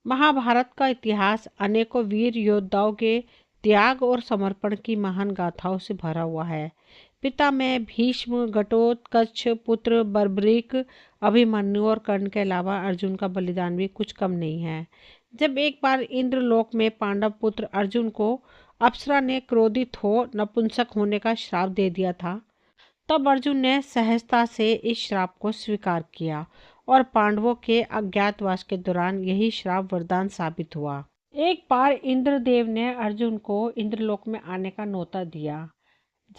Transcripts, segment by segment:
महाभारत का इतिहास अनेकों वीर योद्धाओं के त्याग और समर्पण की महान गाथाओं से भरा हुआ है। पिता में भीष्म, घटोत्कच, पुत्र बर्बरीक, अभिमन्यु और कर्ण के अलावा अर्जुन का बलिदान भी कुछ कम नहीं है। जब एक बार इंद्रलोक में पांडव पुत्र अर्जुन को अप्सरा ने क्रोधित हो नपुंसक होने का श्राप दे दिया था, तब अर्जुन ने सहजता से इस श्राप को स्वीकार किया और पांडवों के अज्ञातवास के दौरान यही श्राप वरदान साबित हुआ। एक बार इंद्रदेव ने अर्जुन को इंद्रलोक में आने का न्योता दिया।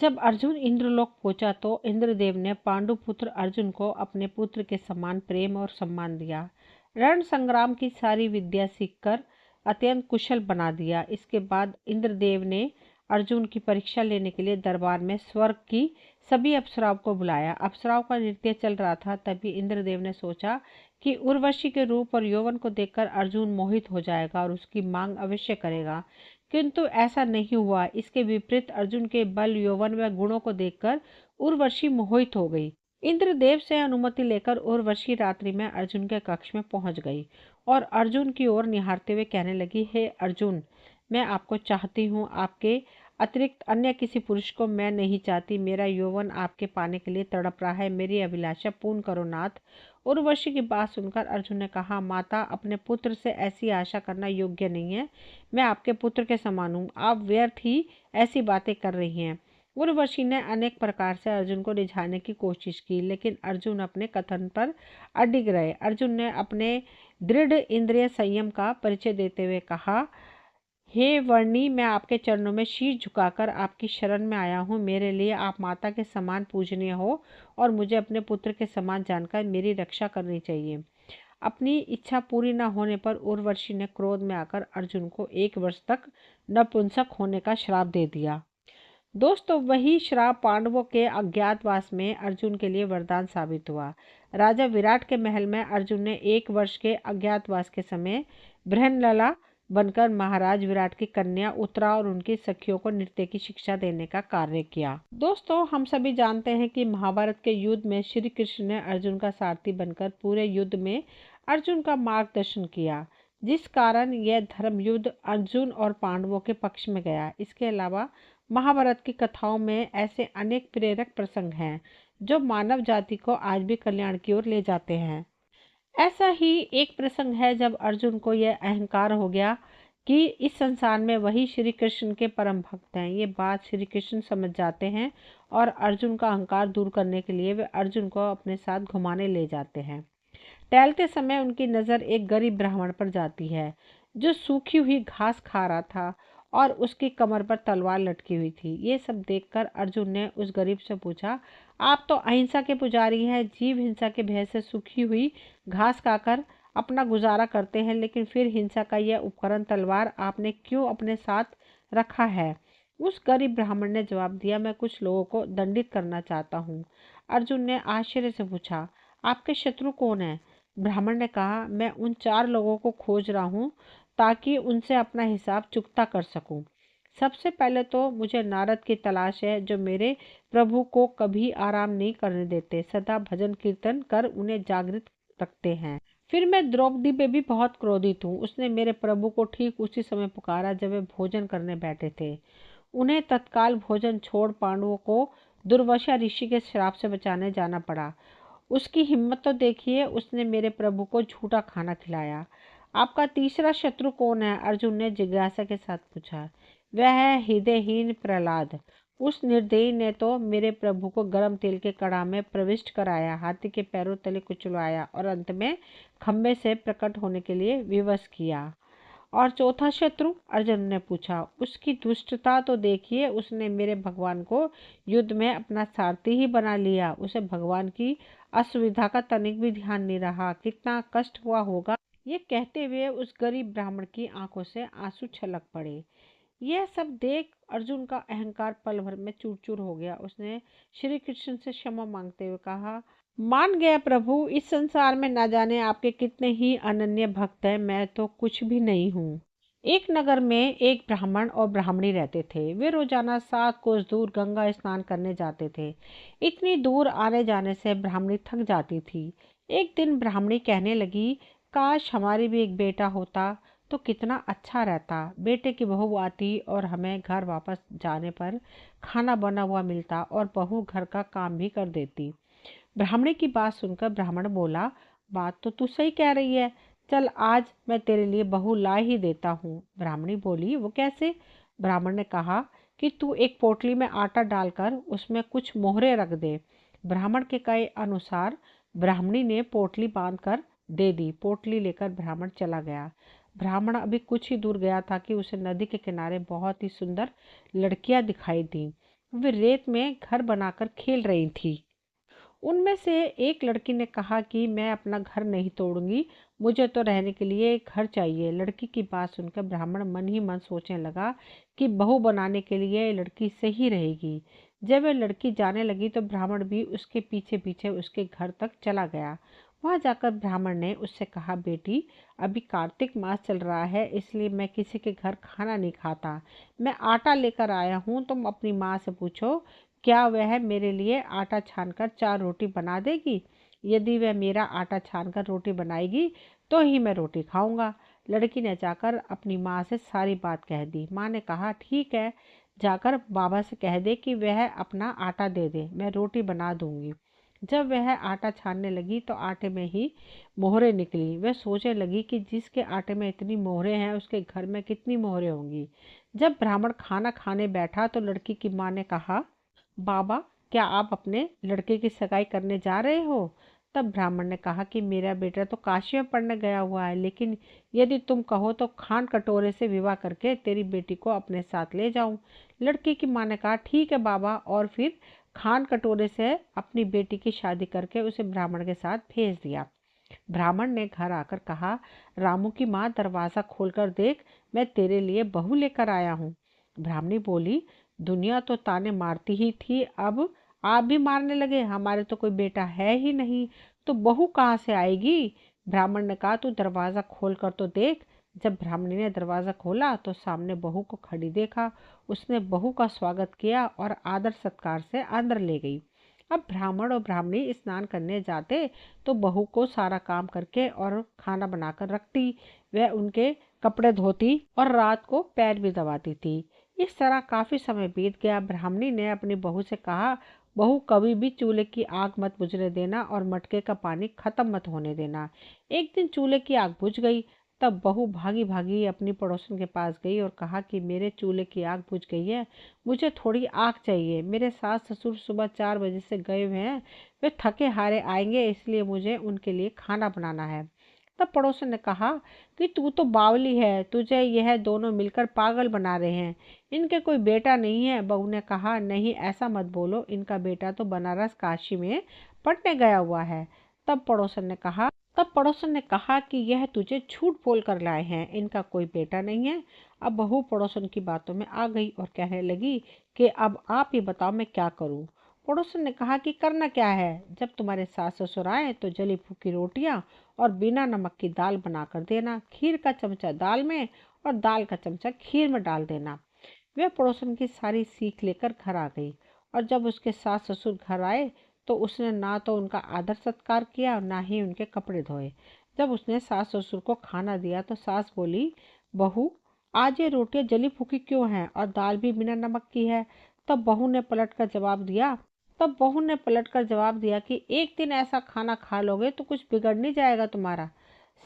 जब अर्जुन इंद्रलोक पहुंचा तो इंद्रदेव ने पांडु पुत्र अर्जुन को अपने पुत्र के समान प्रेम और सम्मान दिया। रण संग्राम की सारी विद्या सीखकर अत्यंत कुशल बना दिया। इसके बाद इंद्रदेव ने अर्जुन की परीक्षा लेने के लिए दरबार में स्वर्ग की सभी अप्सराओं को बुलाया। अप्सराओं का नृत्य चल रहा था, तभी इंद्रदेव ने सोचा कि उर्वशी के रूप और यौवन को देखकर अर्जुन मोहित हो जाएगा और उसकी मांग अवश्य करेगा, किंतु ऐसा नहीं हुआ। इसके विपरीत अर्जुन के बल, यौवन व गुणों को देखकर उर्वशी मोहित हो गई। इंद्रदेव से अनुमति लेकर उर्वशी रात्रि में अर्जुन के कक्ष में पहुंच गई और अर्जुन की ओर निहारते हुए कहने लगी, हे अर्जुन, मैं आपको चाहती हूँ, आपके अतिरिक्त अन्य किसी पुरुष को मैं नहीं चाहती। मेरा यौवन आपके पाने के लिए तड़प रहा है, मेरी अभिलाषा पूर्ण करो नाथ। उर्वशी की बात सुनकर अर्जुन ने कहा, माता, अपने पुत्र से ऐसी आशा करना योग्य नहीं है। मैं आपके पुत्र के समान हूँ, आप व्यर्थ ही ऐसी बातें कर रही हैं। उर्वशी ने अनेक प्रकार से अर्जुन को रिझाने की कोशिश की, लेकिन अर्जुन अपने कथन पर अडिग रहे। अर्जुन ने अपने दृढ़ इंद्रिय संयम का परिचय देते हुए कहा, हे वर्णी, मैं आपके चरणों में शीश झुकाकर आपकी शरण में आया हूँ। मेरे लिए आप माता के समान पूजनीय हो और मुझे अपने पुत्र के समान जानकर मेरी रक्षा करनी चाहिए। अपनी इच्छा पूरी न होने पर उर्वशी ने क्रोध में आकर अर्जुन को 1 वर्ष तक नपुंसक होने का श्राप दे दिया। दोस्तों, वही श्राप पांडवों के अज्ञातवास में अर्जुन के लिए वरदान साबित हुआ। राजा विराट के महल में अर्जुन ने 1 वर्ष के अज्ञातवास के समय बृहन्नला बनकर महाराज विराट की कन्या उत्तरा और उनकी सखियों को नृत्य की शिक्षा देने का कार्य किया। दोस्तों, हम सभी जानते हैं कि महाभारत के युद्ध में श्री कृष्ण ने अर्जुन का सारथी बनकर पूरे युद्ध में अर्जुन का मार्गदर्शन किया, जिस कारण यह धर्म युद्ध अर्जुन और पांडवों के पक्ष में गया। इसके अलावा महाभारत की कथाओं में ऐसे अनेक प्रेरक प्रसंग हैं जो मानव जाति को आज भी कल्याण की ओर ले जाते हैं। ऐसा ही एक प्रसंग है जब अर्जुन को यह अहंकार हो गया कि इस संसार में वही श्री कृष्ण के परम भक्त हैं। ये बात श्री कृष्ण समझ जाते हैं और अर्जुन का अहंकार दूर करने के लिए वे अर्जुन को अपने साथ घुमाने ले जाते हैं। टहलते समय उनकी नज़र एक गरीब ब्राह्मण पर जाती है जो सूखी हुई घास खा रहा था और उसकी कमर पर तलवार लटकी हुई थी। ये सब देखकर अर्जुन ने उस गरीब से पूछा, आप तो अहिंसा के पुजारी हैं, जीव हिंसा के भय से सूखी हुई घास खाकर अपना गुजारा करते हैं, लेकिन फिर हिंसा का यह उपकरण तलवार आपने क्यों अपने साथ रखा है? उस गरीब ब्राह्मण ने जवाब दिया, मैं कुछ लोगों को दंडित करना चाहता हूँ। अर्जुन ने आश्चर्य से पूछा, आपके शत्रु कौन है? ब्राह्मण ने कहा, मैं उन 4 लोगों को खोज रहा हूँ ताकि उनसे अपना हिसाब चुकता कर सकूं। सबसे पहले तो मुझे नारद की तलाश है, जो मेरे प्रभु को कभी आराम नहीं करने देते, सदा भजन कीर्तन कर उन्हें जागृत रखते हैं। फिर मैं द्रौपदी पे भी बहुत क्रोधित हूँ। उसने मेरे प्रभु को ठीक उसी समय पुकारा जब वे भोजन करने बैठे थे। उन्हें तत्काल भोजन छोड़ पांडवों को दुर्वासा ऋषि के श्राप से बचाने जाना पड़ा। उसकी हिम्मत तो देखिए, उसने मेरे प्रभु को झूठा खाना खिलाया। आपका तीसरा शत्रु कौन है? अर्जुन ने जिज्ञासा के साथ पूछा। वह है हृदयहीन प्रहलाद। उस निर्दयी ने तो मेरे प्रभु को गर्म तेल के कड़ा में प्रविष्ट कराया, हाथी के पैरों तले कुचलाया और अंत में खंबे से प्रकट होने के लिए विवश किया। और चौथा शत्रु? अर्जुन ने पूछा। उसकी दुष्टता तो देखिए, उसने मेरे भगवान को युद्ध में अपना सारथी ही बना लिया। उसे भगवान की असुविधा का तनिक भी ध्यान नहीं रहा। कितना कष्ट हुआ होगा। ये कहते हुए उस गरीब ब्राह्मण की आंखों से आंसू छलक पड़े। यह सब देख अर्जुन का अहंकार पल भर में चूर चूर हो गया। उसने श्री कृष्ण से क्षमा मांगते हुए कहा, मान गया प्रभु, इस संसार में ना जाने आपके कितने ही अनन्य भक्त हैं, मैं तो कुछ भी नहीं हूँ। एक नगर में एक ब्राह्मण और ब्राह्मणी रहते थे। वे रोजाना 7 कोस दूर गंगा स्नान करने जाते थे। इतनी दूर आने जाने से ब्राह्मणी थक जाती थी। एक दिन ब्राह्मणी कहने लगी, काश हमारी भी एक बेटा होता तो कितना अच्छा रहता। बेटे की बहू आती और हमें घर वापस जाने पर खाना बना हुआ मिलता और बहू घर का काम भी कर देती। ब्राह्मणी की बात सुनकर ब्राह्मण बोला, बात तो तू सही कह रही है, चल आज मैं तेरे लिए बहू ला ही देता हूँ। ब्राह्मणी बोली, वो कैसे? ब्राह्मण ने कहा कि तू एक पोटली में आटा डालकर उसमें कुछ मोहरे रख दे। ब्राह्मण के कहे अनुसार ब्राह्मणी ने पोटली बांधकर दे दी। पोटली लेकर ब्राह्मण चला गया। ब्राह्मण अभी कुछ ही दूर गया था कि उसे नदी के किनारे बहुत ही सुंदर लड़कियां दिखाई दी। वे रेत में घर बनाकर खेल रही थी। उनमें से एक लड़की ने कहा कि मैं अपना घर नहीं तोड़ूंगी, मुझे तो रहने के लिए एक घर चाहिए। लड़की की बात सुनकर ब्राह्मण मन ही मन सोचने लगा कि बहू बनाने के लिए लड़की सही रहेगी। जब वह लड़की जाने लगी तो ब्राह्मण भी उसके पीछे पीछे उसके घर तक चला गया। वहां जाकर ब्राह्मण ने उससे कहा, बेटी अभी कार्तिक मास चल रहा है, इसलिए मैं किसी के घर खाना नहीं खाता। मैं आटा लेकर आया हूँ, तुम अपनी माँ से पूछो क्या वह मेरे लिए आटा छानकर 4 रोटी बना देगी। यदि वह मेरा आटा छानकर रोटी बनाएगी तो ही मैं रोटी खाऊंगा। लड़की ने जाकर अपनी माँ से सारी बात कह दी। माँ ने कहा, ठीक है, जाकर बाबा से कह दे कि वह अपना आटा दे दे, मैं रोटी बना दूंगी। जब वह आटा छानने लगी तो आटे में ही मोहरे निकली। वह सोचने लगी कि जिसके आटे में इतनी मोहरे हैं उसके घर में कितनी मोहरे होंगी। जब ब्राह्मण खाना खाने बैठा तो लड़की की माँ ने कहा, बाबा क्या आप अपने लड़के की सगाई करने जा रहे हो? तब ब्राह्मण ने कहा कि मेरा बेटा तो काशी में पढ़ने गया हुआ है, लेकिन यदि तुम कहो तो खान कटोरे से विवाह करके तेरी बेटी को अपने साथ ले जाऊं। लड़की की माँ ने कहा, ठीक है बाबा, और फिर खान कटोरे से अपनी बेटी की शादी करके उसे ब्राह्मण के साथ भेज दिया। ब्राह्मण ने घर आकर कहा, रामू की माँ दरवाजा खोलकर देख, मैं तेरे लिए बहू लेकर आया हूँ। ब्राह्मणी बोली, दुनिया तो ताने मारती ही थी, अब आप भी मारने लगे? हमारे तो कोई बेटा है ही नहीं, तो बहू कहाँ से आएगी? ब्राह्मण ने कहा, तू दरवाजा खोल कर तो देख। जब ब्राह्मणी ने दरवाजा खोला तो सामने बहू को खड़ी देखा। उसने बहू का स्वागत किया और आदर सत्कार से अंदर ले गई। अब ब्राह्मण और ब्राह्मणी स्नान करने जाते तो बहू को सारा काम करके और खाना बनाकर रखती। वह उनके कपड़े धोती और रात को पैर भी दबाती थी। इस तरह काफी समय बीत गया। ब्राह्मणी ने अपनी बहू से कहा, बहू कभी भी चूल्हे की आग मत बुझने देना और मटके का पानी खत्म मत होने देना। एक दिन चूल्हे की आग बुझ गई। तब बहू भागी भागी अपनी पड़ोसन के पास गई और कहा कि मेरे चूल्हे की आग बुझ गई है, मुझे थोड़ी आग चाहिए। मेरे सास ससुर सुबह 4 बजे से गए हुए हैं, वे थके हारे आएंगे, इसलिए मुझे उनके लिए खाना बनाना है। तब पड़ोसन ने कहा कि तू तो बावली है, तुझे यह दोनों मिलकर पागल बना रहे हैं, इनके कोई बेटा नहीं है। बहू ने कहा, नहीं ऐसा मत बोलो, इनका बेटा तो बनारस काशी में पढ़ने गया हुआ है। तब पड़ोसन ने कहा कि यह तुझे झूठ बोल कर लाए हैं, इनका कोई बेटा नहीं है। अब बहू पड़ोसन की बातों में आ गई और कहने लगी कि अब आप ही बताओ मैं क्या करूं। पड़ोसन ने कहा कि करना क्या है, जब तुम्हारे सास ससुर आए तो जली फूकी रोटियां और बिना नमक की दाल बनाकर देना, खीर का चमचा दाल में और दाल का चमचा खीर में डाल देना। वह पड़ोसन की सारी सीख लेकर घर आ गई और जब उसके सास ससुर घर आए तो उसने ना तो उनका आदर सत्कार किया और ना ही उनके कपड़े धोए। जब उसने सास ससुर को खाना दिया तो सास बोली, बहू आज ये रोटियां जली फूकी क्यों हैं और दाल भी बिना नमक की है। तब बहू ने पलटकर जवाब दिया कि एक दिन ऐसा खाना खा लोगे तो कुछ बिगड़ नहीं जाएगा तुम्हारा।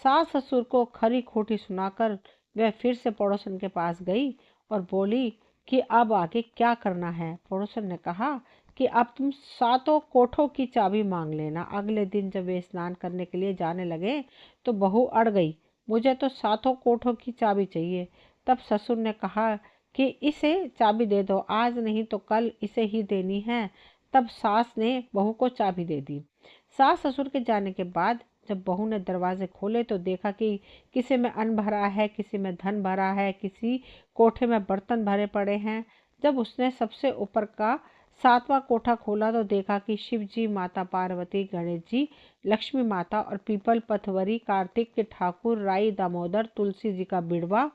सास ससुर को खरी खोटी सुनाकर वह फिर से पड़ोसन के पास गई और बोली कि अब आगे क्या करना है। पड़ोसन ने कहा कि अब तुम सातों कोठों की चाबी मांग लेना। अगले दिन जब वे स्नान करने के लिए जाने लगे तो बहू अड़ गई, मुझे तो सातों कोठों की चाबी चाहिए। तब ससुर ने कहा कि इसे चाबी दे दो, आज नहीं तो कल इसे ही देनी है। तब सास ने बहू को चाबी दे दी। सास ससुर के जाने के बाद जब बहू ने दरवाजे खोले तो देखा कि किसी में अन्न भरा है, किसी में धन भरा है, किसी कोठे में बर्तन भरे पड़े हैं। जब उसने सबसे ऊपर का 7वां कोठा खोला तो देखा कि शिव जी, माता पार्वती, गणेश जी, लक्ष्मी माता और पीपल पथवरी, कार्तिक के ठाकुर, राई दामोदर, तुलसी जी का बिड़वा,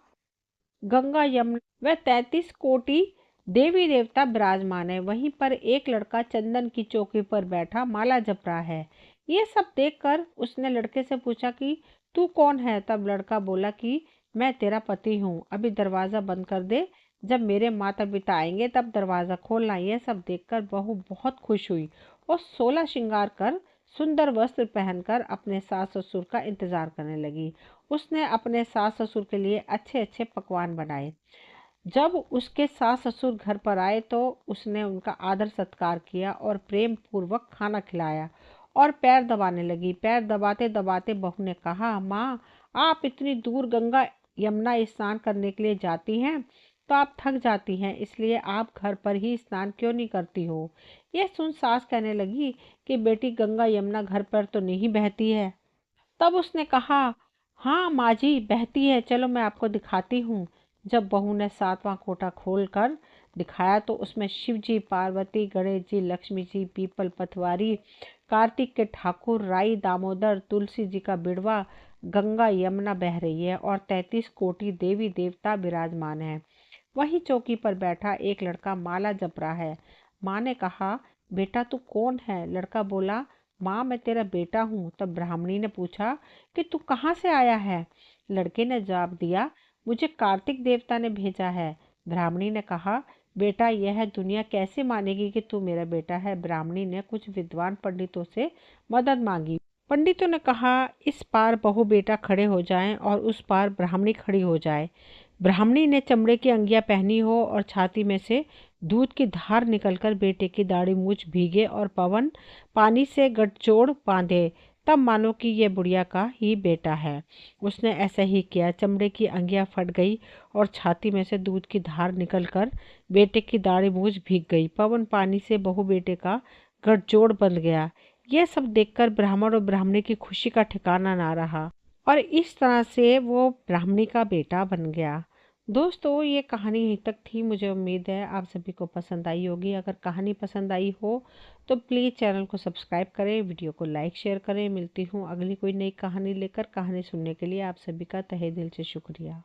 गंगा यमुना व 33 कोटि देवी देवता विराजमान है। वहीं पर एक लड़का चंदन की चौकी पर बैठा माला जप रहा है। ये सब देखकर उसने लड़के से पूछा कि तू कौन है? तब लड़का बोला कि मैं तेरा पति हूँ, अभी दरवाज़ा बंद कर दे, जब मेरे माता पिता आएंगे तब दरवाज़ा खोलना। यह सब देखकर बहू बहुत खुश हुई और 16 श्रृंगार कर सुंदर वस्त्र पहनकर अपने सास ससुर का इंतजार करने लगी। उसने अपने सास ससुर के लिए अच्छे अच्छे पकवान बनाए। जब उसके सास ससुर घर पर आए तो उसने उनका आदर सत्कार किया और प्रेम पूर्वक खाना खिलाया और पैर दबाने लगी। पैर दबाते दबाते बहू ने कहा, माँ, आप इतनी दूर गंगा यमुना स्नान करने के लिए जाती हैं तो आप थक जाती हैं, इसलिए आप घर पर ही स्नान क्यों नहीं करती हो? यह सुन सास कहने लगी कि बेटी, गंगा यमुना घर पर तो नहीं बहती है। तब उसने कहा, हाँ माँ जी, बहती है, चलो मैं आपको दिखाती हूँ। जब बहू ने 7वां कोटा खोल कर दिखाया तो उसमें शिव जी, पार्वती, गणेश जी, लक्ष्मी जी, पीपल पथवारी, कार्तिक के ठाकुर, राई, दामोदर, तुलसी जी का बिड़वा, गंगा यमुना बह रही है और 33 कोटि देवी देवता विराजमान है। वही चौकी पर बैठा एक लड़का माला जप रहा है। माँ ने कहा, बेटा तू कौन है? लड़का बोला, माँ, मैं तेरा बेटा हूँ। तब ब्राह्मणी ने पूछा कि तू कहाँ से आया है? लड़के ने जवाब दिया, मुझे कार्तिक देवता ने भेजा है। ब्राह्मणी ने कहा, बेटा, यह दुनिया कैसे मानेगी कि तू मेरा बेटा है? ब्राह्मणी ने कुछ विद्वान पंडितों से मदद मांगी। पंडितों ने कहा, इस पार बहू बेटा खड़े हो जाएं और उस पार ब्राह्मणी खड़ी हो जाए। ब्राह्मणी ने चमड़े की अंगियां पहनी हो और छाती में से दूध की धार निकलकर बेटे की दाढ़ी मूछ भीगे और पवन पानी से गठजोड़ बांधे, तब मानो कि यह बुढ़िया का ही बेटा है। उसने ऐसा ही किया। चमड़े की अंगियां फट गई और छाती में से दूध की धार निकलकर बेटे की दाढ़ी मूछ भीग गई। पवन पानी से बहू बेटे का गठजोड़ बंध गया। यह सब देखकर ब्राह्मण और ब्राह्मणी की खुशी का ठिकाना ना रहा और इस तरह से वो ब्राह्मणी का बेटा बन गया। दोस्तों, ये कहानी यहीं तक थी। मुझे उम्मीद है आप सभी को पसंद आई होगी। अगर कहानी पसंद आई हो तो प्लीज़ चैनल को सब्सक्राइब करें, वीडियो को लाइक शेयर करें। मिलती हूँ अगली कोई नई कहानी लेकर। कहानी सुनने के लिए आप सभी का तहे दिल से शुक्रिया।